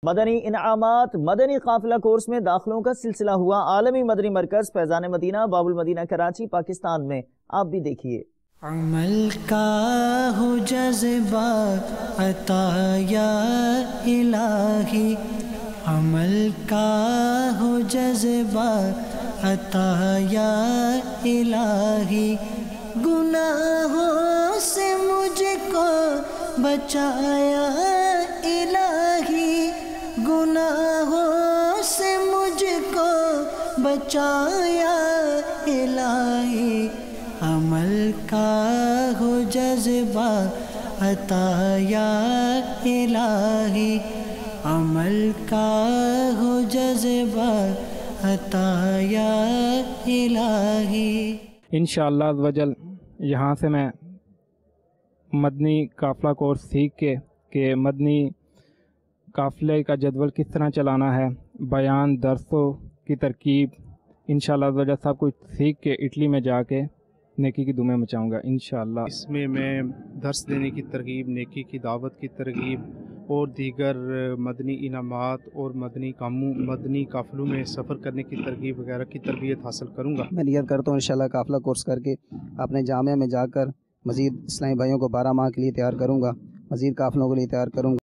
مدنی انعامات مدنی قافلہ کورس میں داخلوں کا سلسلہ ہوا۔ عالمی مدنی مرکز فیضان مدینہ باب المدینہ کراچی پاکستان میں، آپ بھی دیکھیے۔ عمل کا ہو جذبہ عطا یا الہی، عمل کا ہو جذبہ عطا یا الہی، گناہوں سے مجھ کو بچایا الہی، گناہوں سے مجھ کو بچایا الہی، عمل کا ہو جذبہ عطا یا الہی، عمل کا ہو جذبہ عطا یا الہی۔ انشاءاللہ عز و جل یہاں سے میں مدنی قافلہ کورس سیکھ کے کہ مدنی قافلے کا جدول کس طرح چلانا ہے، بیان درسوں کی ترکیب، انشاءاللہ عز و جل سب کچھ سیکھ کے اٹلی میں جا کے نیکی کی دمیں مچاؤں گا انشاءاللہ۔ اس میں درس دینے کی ترغیب، نیکی کی دعوت کی ترغیب اور دیگر مدنی انعامات اور مدنی قافلوں میں سفر کرنے کی ترغیب وغیرہ کی تربیت حاصل کروں گا۔ میں نیت کرتا ہوں انشاءاللہ قافلہ کورس کر کے اپنے جامعہ میں جا کر مزید اسلامی بھائیوں کو 12 ماہ کے لیے تیار کروں گا، مزید قافلوں کے لیے تیار کروں گا۔